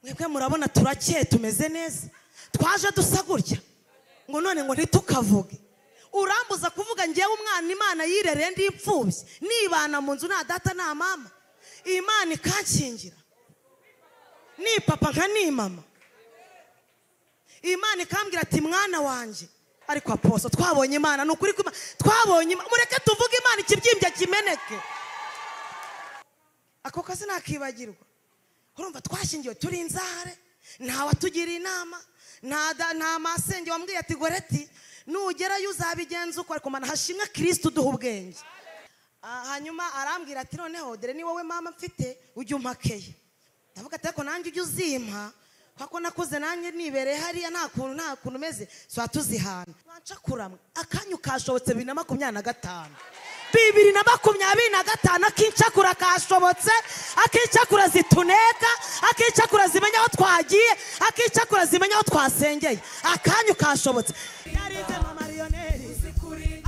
mwebwe murabona turakeye tumeze neza, twaje dusa gutya ngo none ngo ntitukavuge. Urambuza kuvuga ngewe umwana Imana yirereye ndi imfubyi nibana mu nzu nta data nta mama, Imana ikankingira ni papa nka ni mama, Imana ikambwira ati mwana wanje. Ariko aposo twabonye Imana nukuri ko twabonye, mureke tuvuge Imana ikibyimbye kimeneke. Ako kazi nakibagirwa. Urumva twashingiwe turi inzare, nta watugira inama, nta masenge wambwiye ati Goreti nugerayo uzabigenza uko, ariko mana hashimwe Kristo duha ubwenge. Hanyuma arambwira ati noneho dore ni wowe mama mfite ujye umpakeye. Ndavuga ati ariko nanjye ujye uzimpa kwako nakuze nanjye nibereye hariya nta kuntu meze so tuzihana. Ncancakuramwe akanyu kashobotse 2025 2025 akincakura kashobotse, akincakura zituneka, akincakura zimenya aho twagiye, akincakura zimenya aho twasengeye, akanyu kashobotse. Yarize mama Lionel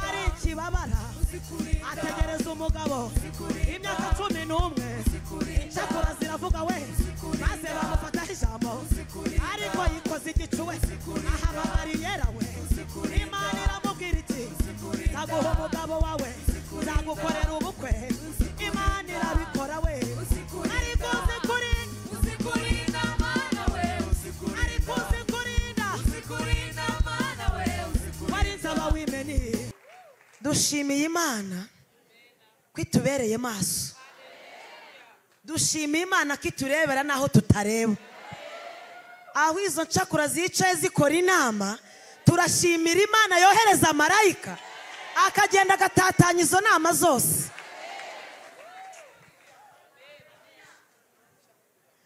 ari ikibabara ategereza umugabo imyaka 11, incakura ziravuga we maze bamufata ijambo, ariko yikoze igicuwe ahaba bariyera we. Imana iramubwira iti nzaguha umugabo wawe, nzagukorera ubukwe, Imana irabikora we. Ariko uzikurinda mana we, ariko uzikurinda mana we, warinze abawimeni. Dushimiye Imana kwitubereye maso, dushimiye Imana kiturebera naho tutareba. Aho izo ncakura zicaye zikora inama, turashimira Imana yohereza marayika akagenda agatatanya izo nama zose.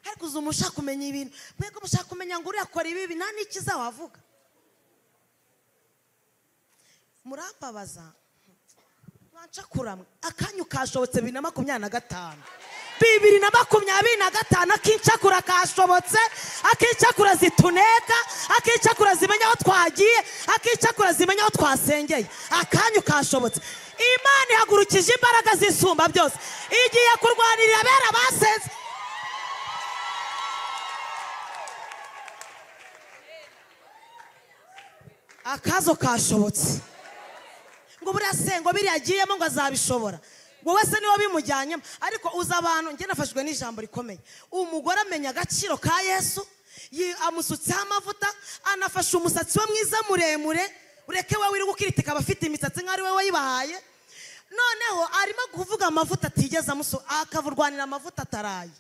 Ariko uzumusha kumenya ibintu, mwego mushaka kumenya ngo uriya akora ibi nta n'ikiza wavuga. Murambabaza mwancakuramwe akanyu kashobotse 2025 2025 akincakura kashobotse, akincakura zituneka, akincakura zimenya aho twagiye, akincakura zimenya aho twasengeye, akanyu kashobotse. Imana ihagurukije imbaraga zisumba byose, igiye kurwanirira abera basenze. Akazo kashobotse ngo burasengo biriyagiyemo ngo azabishobora, wowe se niwo bimujyanyemo. Ariko uza abantu nge nafashwe n'ijambo rikomeye. Umugore amenya agaciro ka Yesu, amusutseho amavuta, anafashe umusatsi we mwiza muremure, ureke we wiri gukiritika abafite imisatsi nk'ari we wayibahaye. Noneho arimo kuvuga amavuta atigeze akavurwanira amavuta ataraye,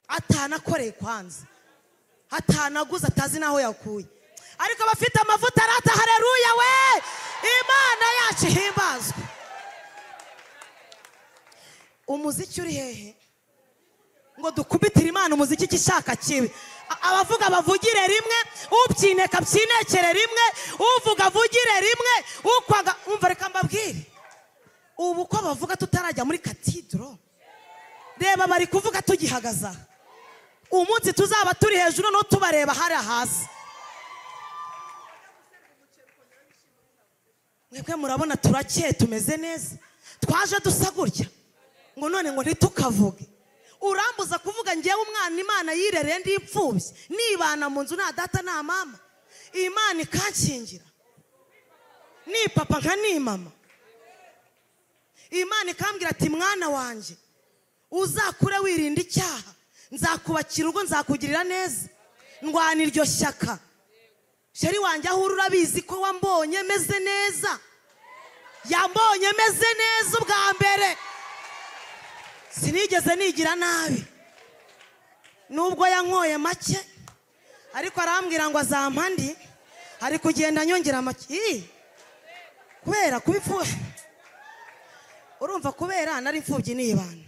atanakoreye kwanza, atanaguze atazi naho yakuye. Ariko abafite amavuta arata, haleluya we, Imana yacu himbazwe. Umuziki uri hehe ngo dukubitire Imana umuziki kishaka kibi. Abavuga bavugire rimwe, ubyineka byinekere rimwe, uvuga avugire rimwe, ukwaga umva. Reka mbabwire ubu ko bavuga tutarajya muri katidro, reba bari kuvuga tugihagaza. Umunsi tuzaba turi hejuru no tubareba hari hasi. Mwebwe murabona turakeye tumeze neza, twaje dusa gutya ngo none ngo ntitukavuge. Urambuza kuvuga ngewe umwana Imana yirereye ndi imfubyi nibana mu nzu nta data nta mama, Imana ikankingira ni papa nka ni mama. Imana ikambwira ati mwana wanje uzakure wirinda icyaha, nzakubakira urugo, nzakugirira neza, ndwana iryo shyaka. Sheri wanjye aho urabizi ko wambonye meze neza, yambonye meze neza ubwa mbere, sinigeze nigira nabi. Nubwo yankoye make ariko arambwira ngo azampa ndi, ari kugenda nyongera make kubera kubifu. Urumva kubera nari imfubyi nibana,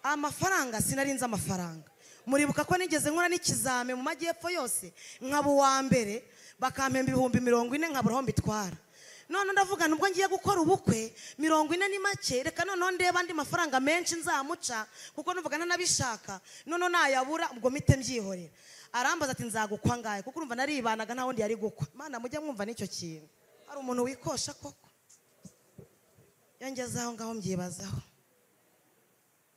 amafaranga sinarinze amafaranga. Muribuka ko nigeze nkora n'ikizame mu majyepfo yose nkaba uwa mbere, bakampemba 40,000 nkaburaho mbitwara. None ndavuga nubwo ngiye gukora ubukwe 40 ni make, reka none ndeba andi mafaranga menshi nzamuca kuko nuvuga nabishaka, none nayabura ubwo mite mbyihorera. Arambaza ati nzagukwa ngaye kuko urumva naribanaga nta wundi yari gukwa. Mana mujye mwumva n'icyo kintu, ari umuntu wikosha koko. Yangezaho ngaho mbyibazaho,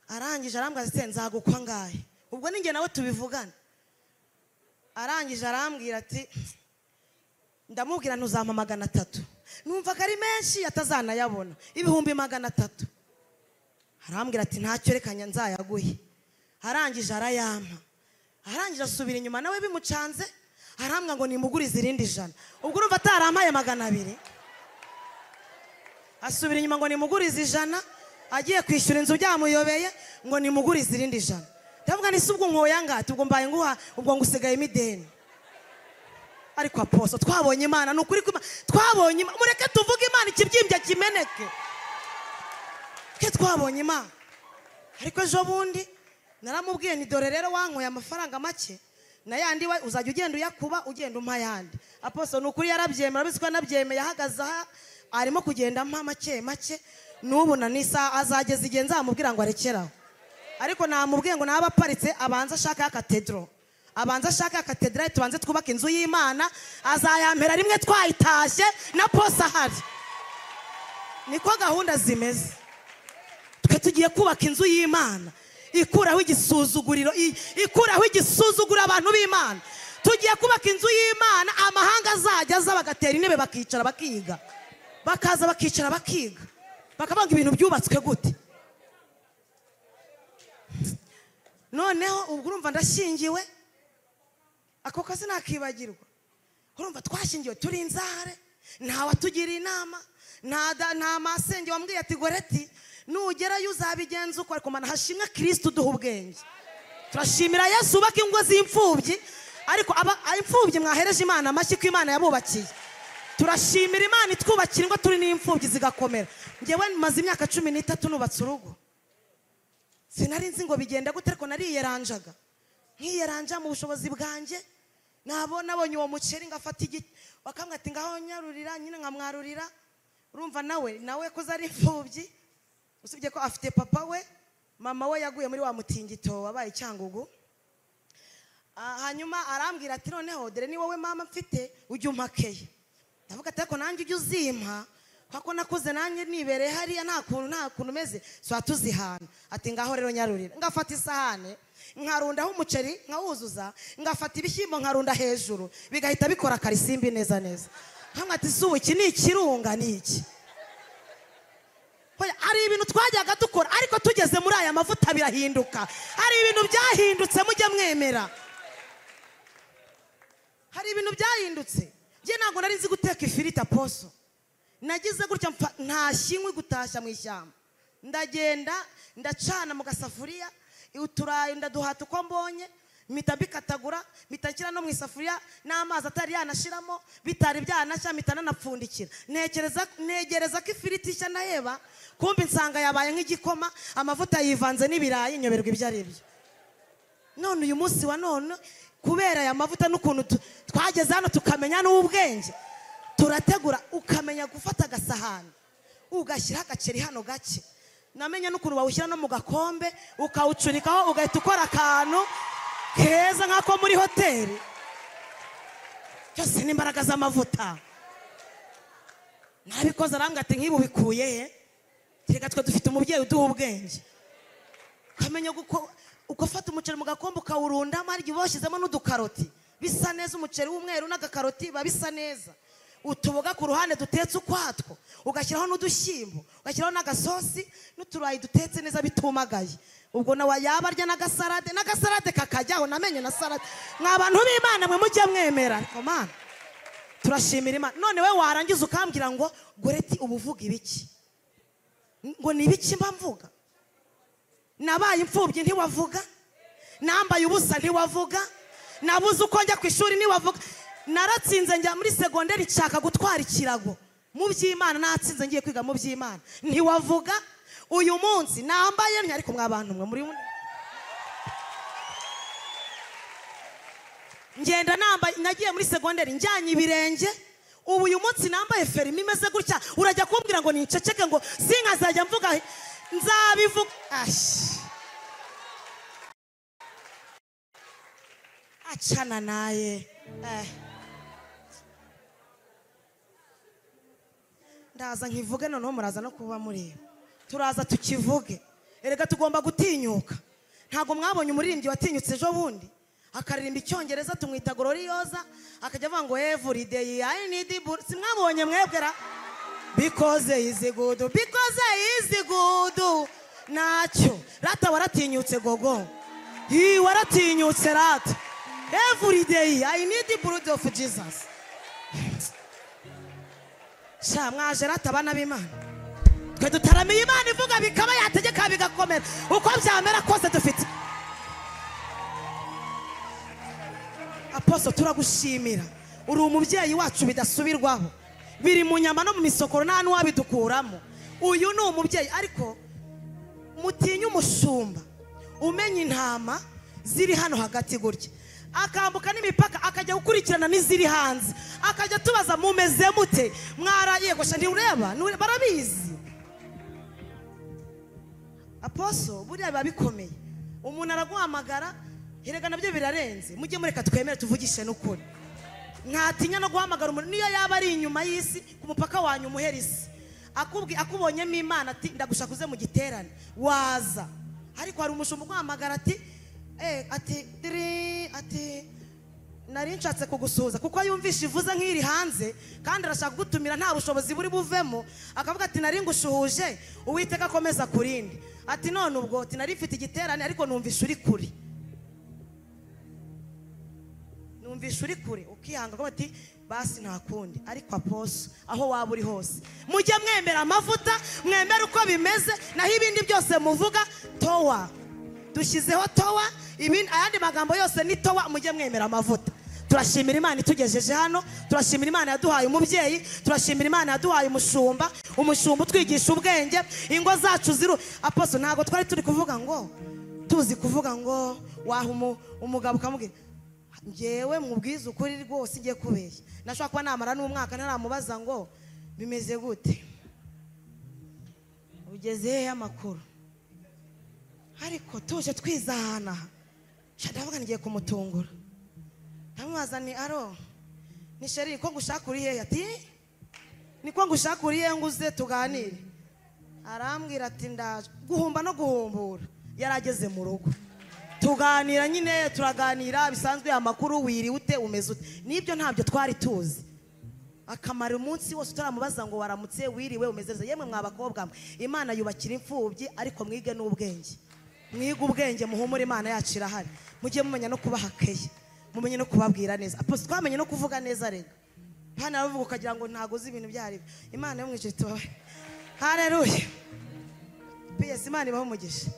arangije arambaza ati nzagukwa ngaye, ubwo ninjye nawe tubivugana. Arangije arambwira ati ndamubwira ntuzampa 300. Numvaga ari menshi atazanayabona, 300. Arambwira ati ntacyo rekanya nzayaguhe. Arangije arayampa. Arangije asubira inyuma nawe bimucanze, arambwa ngo nimugurize irindi 100. Ubwo urumva atarampaye 200. Asubira inyuma ngo nimugurize 100, agiye kwishyura inzu byamuyobeye ngo nimugurize irindi 100. Ndavuga ni subwo nkoya ngati ubwo mbaye nguha ubwo ngusigaye imideni. Ariko aposo twabonye Imana nukuri twabonye mureke tuvuge Imana ikibyimbya kimeneke. Ke twabonye Imana. Ariko ejo bundi naramubwiye ni dore rero wankoye amafaranga make na yandi we uzajya ugenda uyakuba ugenda umpa yandi. Aposo nukuri yarabyemera bizwa nabyemeye ahagaza arimo kugenda mpa make nubu na nisa azageza igihe nzamubwira ngo arekeraho. Ariko namubwiye ngo naba aparitse abanza ashaka katedro, abanza ashaka katedra tubanze twubaka inzu y'Imana, azayampera rimwe twayitashye na posa hari. Niko gahunda zimeze. Twe tugiye kubaka inzu y'Imana ikuraho igisuzuguriro, ikuraho igisuzugura abantu b'Imana. Tugiye kubaka inzu y'Imana amahanga azajya aza bagatera intebe bakicara bakiga, bakaza bakicara bakiga, bakabanga ibintu byubatswe gute. Noneho ubwo urumva ndashingiwe, ako kazi nakibagirwa. Urumva twashingiwe turi inzare, nta watugira inama, nta masenge wambwiye ati Goreti nugerayo uzabigenza uko. Ariko mana hashimwe Kristo duha ubwenge. Turashimira Yesu ubaka ingo z'imfubyi, ariko imfubyi mwahereje Imana amashyi ko Imana yabubakiye. Turashimira Imana itwubakira ingo turi n'imfubyi zigakomera. Ngewe maze imyaka 13 nubatse urugo. Sinari nzi ngo bigenda gute, ariko nariyeranjaga nkiyeranja mu bushobozi bwanjye. Nabonye uwo muceri ngafata igiti bakamwe ati ngaho nyarurira, nyine nkamwarurira. Urumva nawe ko zari imfubyi, usibye ko afite papa we, mama we yaguye muri wa mutingito wabaye Cyangugu. Hanyuma arambwira ati noneho dore ni wowe mama mfite ujye umpakeye. Ndavuga ati ariko nanjye ujye uzimpa kwako nakuze nanjye nibere hariya nta kuntu meze so atuzihana. Ati ngaho rero nyarurira. Ngafata isahane nkarundaho umuceri nkawuzuza, ngafata ibishyimbo nkarunda hejuru, bigahita bikora karisimbi neza. Hamwe ati subu iki ni ikirunga ni iki. Hoya ari ibintu twajyaga dukora, ariko tugeze muri aya mavuta birahinduka. Hari ibintu byahindutse mujye mwemera. Hari ibintu byahindutse. Je ntago nari nzi guteka ifiriti aposo. Nagize gutya ntashinkwe gutashya mu ishyamba. Ndagenda ndacana mu gasafuriya, uturayi ndaduhata uko mbonye, mita bikatagura, mita nshyira no mu isafuriya n'amazi atari yanashiramo, bitari byanashya mita nanapfundikira. Negereza ko ifiriti ishya naheba, kumbi nsanga yabaye nk'igikoma, amavuta yivanze n'ibirayi, nyoberwa ibyo ari byo. None uyu munsi wa none kubera aya mavuta n'ukuntu twageze hano tukamenya n'ubwenge, turategura ukamenya gufata agasahani ugashyira agaceri hano gake. Namenye n'ukuntu bawushyira no mu gakombe ukawucurikaho ugahita ukora akantu keza nk'ako muri hoteli. Byose n'imbaraga z'amavuta. Nabikoze arambwira ati nk'ibu bikuye he? Reka twe dufite umubyeyi uduha ubwenge. Ukamenya ugafata umuceri mu gakombe ukawurundamo, hari igihe ubashyizemo n'udukaroti bisa neza, umuceri w'umweru n'agakaroti biba bisa neza. Utuboga ku ruhande dutetse ukwatwo, ugashyiraho n'udushyimbo, ugashyiraho n'agasosi n'uturayi dutetse neza bitumagaye. Ubwo nawe yaba arya n'agasarade kakajyaho. Namenye na salade. Mwabantu b'Imana mwe mujye mwemera. Mana turashimira Imana. None we warangiza ukambwira ngo Goreti ubuvuga ibiki? Ngo ni ibiki mba mvuga? Nabaye imfubyi ntiwavuga, nambaye ubusa ntiwavuga, nabuze uko njya ku ishuri ntiwavuga. Naratsinze njya muri segonderi nshaka gutwara ikirago mu by'Imana, natsinze ngiye kwiga mu by'Imana ntiwavuga. Uyu munsi nambaye ntya, ariko mwabantu mwe muri ngenda nambaye, nagiye muri segonderi njyanye ibirenge. Ubu uyu munsi nambaye ferimi imeze gutya, urajya kumbwira ngo niceceke ngo sinkazajya mvuga nzabivuga. Achana naye. Ndaza nkivuge noneho muraza no kuba muri. Turaza tukivuge. Erega tugomba gutinyuka. ntago mwabonye umuririmbyi watinyutse ejo bundi akaririmba icyongereza tumwita Gloriosa akajya avuga ngo every day I need si mwabonye mwebwera because is good nacyo rata waratinyutse gogo waratinyutse rata every day I need the blood of Jesus sha mwaje rata abana b'Imana twe dutaramiye Imana ivuga bikaba yategeka bigakomera uko byamera kose dufite Apostle turagushimira uri umubyeyi wacu bidasubirwaho biri mu nyama no mu misokoro nta n'uwabidukuramo uyu ni umubyeyi ariko mutinya umushumba umenya intama ziri hano hagati gutya akambuka n'imipaka akajya gukurikirana n'iziri hanze akajya tubaza mumeze mute mwarayegosha ntiureba barabizi Apostle buriya biba bikomeye umuntu araguhamagara herega nabyo birarenze mujye mureka twemere tuvugishe n'ukuri ntatinya no guhamagara umuntu niyo yaba ari inyuma y'isi ku mupaka wanyu umuherisi akubonyemo Imana ati ndagushakuze mu giterane waza ariko hari umushumba guhamagara ati ati nari nshatse kugusuhuza kuko yumvisha ivuze nk'iri hanze kandi arashaka gutumira nta bushobozi buri buvemo akavuga ati nari ngushuhuje Uwiteka akomeza kurindi ati none ubwo ati nari mfite igiterane ariko numvisha uri kure ukihanga ko ati basi nta kundi ariko Apostle aho waba uri hose mujye mwemera amavuta mwemera uko bimeze naho ibindi byose muvuga towa dushyizeho towa ayandi magambo yose ni towa mujye mwemera amavuta turashimira Imana itugejeje hano turashimira Imana yaduhaye umubyeyi turashimira Imana yaduhaye umushumba utwigisha ubwenge ingo zacu ziru Apostle ntago twari turi kuvuga ngo tuzi kuvuga ngo waha umugabo ukamubwira ngewe mubwiza ukuri rwose igiye kubeshya nashobora kuba namara n'umwaka ntaramubaza ngo bimeze gute ugeze amakuru ariko tuje twizahana ndavuga ngiye kumutungura ndamubaza ni aro ni sheri ko ngushaka uri hehe ati niko ngushaka uri hehe nguze tuganire arambwira ati ndaje guhumba no guhumbura yarageze mu rugo tuganira nyine turaganira bisanzwe amakuru wiri ute umeze ute nibyo ntabyo twari tuzi akamara umunsi wose turamubaza ngo waramutse wiriwe umeze neza yemwe mwabakobwa Imana yubakira imfubyi ariko mwige n'ubwenge mwige ubwenge muhumure Imana yacu irahari mujye mumenya no kubahakeye mumenye no kubabwira neza Apostle twamenye no kuvuga neza rega hana aravuga ukagira ngo ntago uzi ibintu byari Imana yo mwijije tubahe haleluya PS Imana ibaho umugisha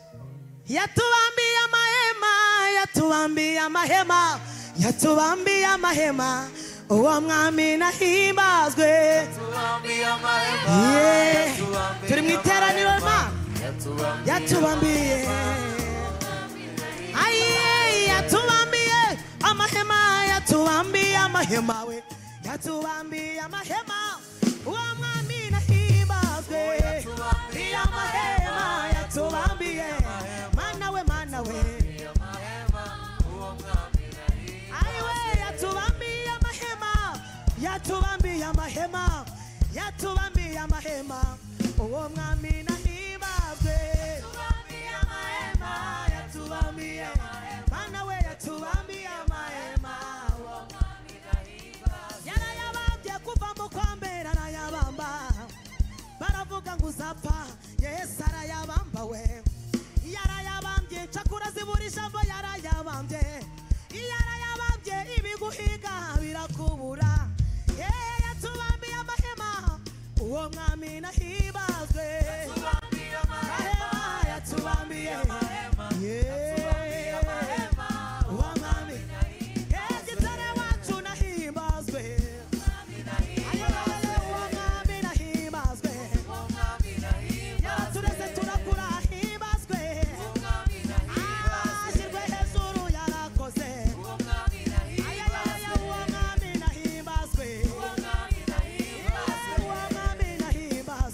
yatubambiye amahema uwo mwami nahimbazwe turi mu iteraniro yatubambiye amahema we yatubambiye amahema uwo mwami nahimbazwe yatubambiye mana we yatubambiye amahema uwo mwami nahimbazwe yatubambiye mana we yatubambiye amahema yarayabambye kuva mu kwambera arayabamba baravuga ngo uzapfa Yesu arayabamba we yarayabambye cakura zibura ijambo yarayabambye ibiguhiga birakubura yatubambiye amahema uwo mwami nahimbazwe yatubambiye uwo mwami gitare wacu nahimbazwe uwo mwami nahimbazwe yaratureze turakura himbazwe ashyirwe hejuru yarakoze uwo mwami nahimbazwe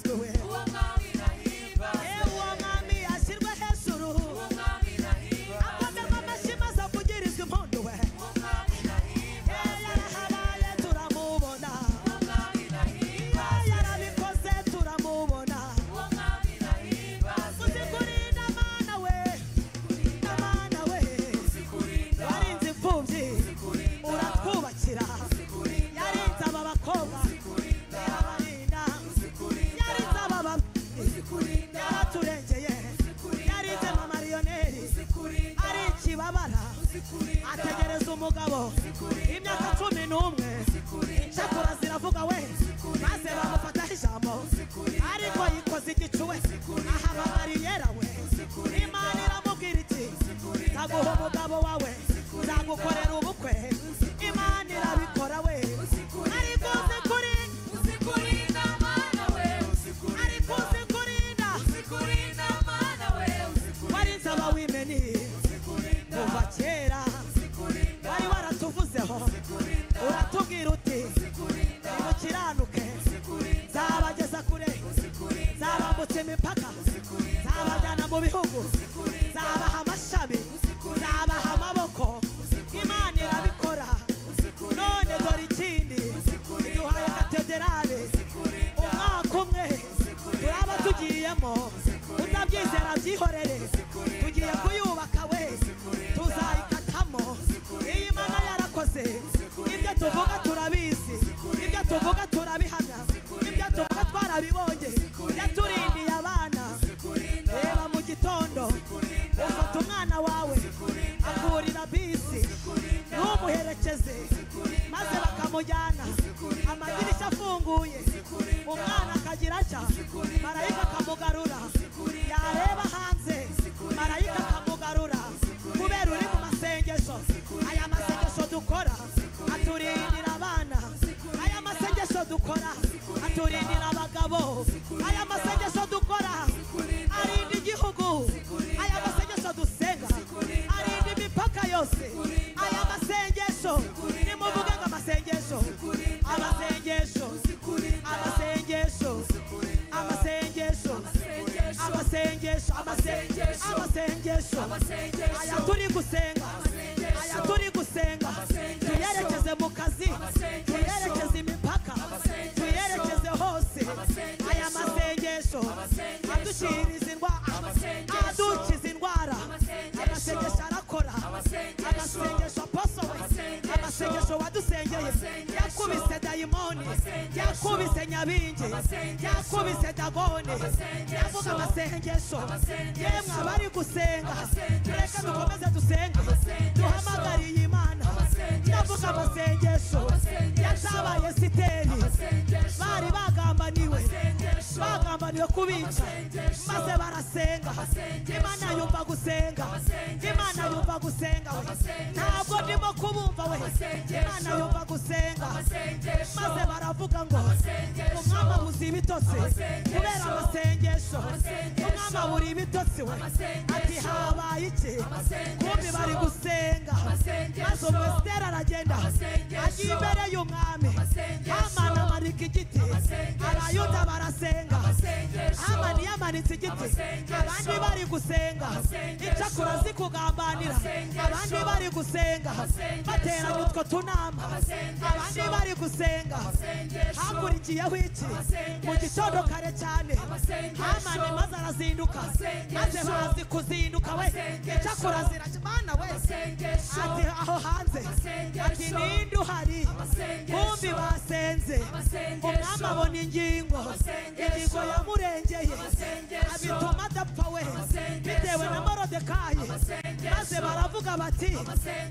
ategereza umugabo imyaka 11 icyakora ziravuga we maze bamufataho ijambo ariko yikoze igicuwe ahaba bariyera we Imana iramubwira iti nzaguha umugabo wawe nzagukorera ubukwe Imana irabikora we ariko uzikurinda Mana we ariko uzikurinda Mana we warinze abawimeni kuva kera wari waratuvuzeho uratubwira uti nimukiranuke zabageza kure zabambutse imipaka zabajyana mu bihugu zabaha amashami zabaha amaboko Imana irabikora none dore ikindi iduhaye katederale umwaka umwe turaba tugiyemo utabyizera byihorere tugiye kuyubaka we tuzayikatamo iyi Imana yarakoze ibyo tuvuga turabizi ibyo tuvuga turabihamya ibyo tuvuga twarabibonye yaturindiye abana reba mu gitondo ufata umwana wawe akurira bisi ntumuherekeze maze bakamujyana amadirishya afunguye umwana akagira atya marayika akamugarura yareba hanze marayika akamugarura kubera uri mu masengesho aya masengesho dukora aturindira abana aya masengesho dukora aturindira abagabo aya masengesho dukora arinda igihugu aya masengesho dusenga arinda imipaka yose aya masengesho nimuvuge ngo amasengesho amasengesho amasengesho amasengesho amasengesho amasengesho aya turi gusenga aya turi gusenga tuyerekeze mu kazi tuyerekeze imipaka tuyerekeze hose aya masengesho adushiriza indwara adukiza indwara amasengesho arakora amasengesho aposowe amasengesho wadusengeye yakubise dayimoni yakubise nyabingi yakubise dagone yavuga amasengesho yemwe abari gusenga reka dukomeze dusenge duhamagariye Imana ndavuga amasengesho yatabaye Siteri bari bagambaniwe kubica maze barasenga Imana yumva gusenga Imana yumva gusenga we ntabwo ndimo kubumva we Imana yumva gusenga maze baravuga ngo umwami abuze ibitotsi kubera amasengesho umwami abura ibitotsi we ati habaye iki kumbi bari gusenga maze umwesiteri aragenda agiye imbere y'umwami Hamani amarika igiti abayuda barasenga Hamani yamanitse igiti abandi bari gusenga icyakora zikugambanira abandi bari gusenga bateranya utwo tunama abandi bari gusenga hakurikiyeho iki mu gitondo kare cyane Hamani maze arazinduka maze bazi kuzinduka we icyakora zirajyana we ati aho hanze ati ninde uhari kumbi basenze umwami abona ingingo yamurengeye abituma adapfa we bitewe na Morodekayi maze baravuga bati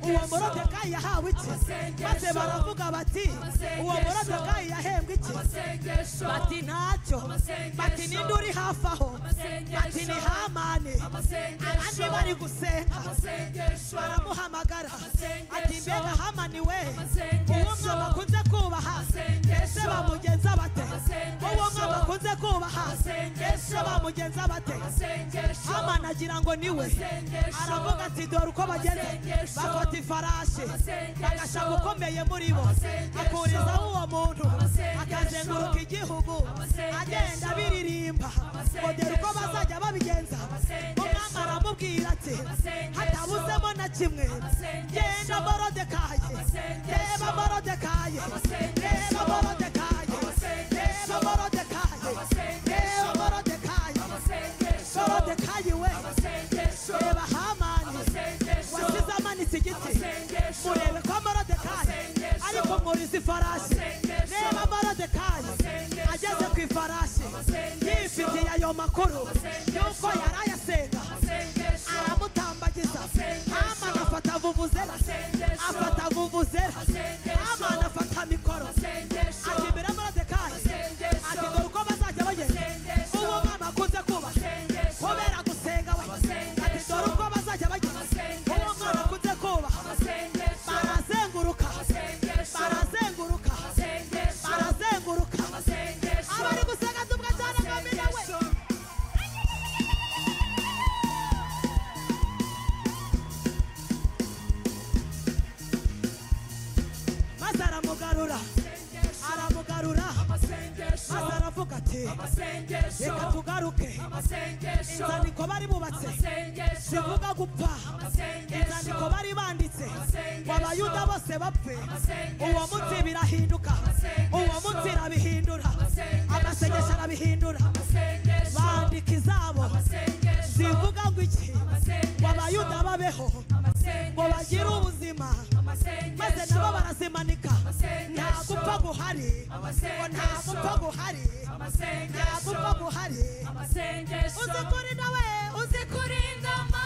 uwo Morodekayi yahawe iki maze baravuga bati uwo Morodekayi yahembwe iki bati ntacyo bati ninde uri hafi aho bati ni Hamani abandi bari gusenga baramuhamagara ati mbega Hamani we uwo mwami akunze kubaha ese bamugenza bate uwo mwami akunze kubaha ese bamugenza bate Hamani agira ngo niwe aravuga ati dore uko bagenze bafata ifarashi bagashaka ukomeye muri bo akurizaho uwo muntu akazenguruka igihugu agenda biririmba ngo dore uko bazajya babigenza umwami aramubwira ati hatabuzemo na kimwe genda Morodekayi reba Morodekayi reba Morodekayi reba Morodekayi reba Morodekayi Morodekayi we reba Hamani wasize amanitse igiti murebe ko Morodekayi ariko mwuriza ifarashi reba Morodekayi ageze ku ifarashi yifitiye ayo makuru yuko yarayasenga aramutambagiza Hamani afata vuba vuvuzela afata vuvuzela amana afata mikoro akibera Moridekayi ati dore uko bazajya bagenda uwo mwana akunze kuba kubera gusenga we ati dore uko bazajya bagenda uwo mwana akunze kuba barazenguruka abari gusenga tubwa cyane ngamina we aramugarura maze aravuga ati reka tugaruke inzandiko bari bubatse zivuga gupfa inzandiko bari banditse ngo abayuda bose bapfe uwo munsi birahinduka uwo munsi irabihindura amasengesho arabihindura bandika izabo zivuga ngo iki ngo abayuda babeho ngo bagire ubuzima maze nabo barazimanika nta gupfa guhari nta gupfa guhari uzi kuri nawe uzi kuri ngama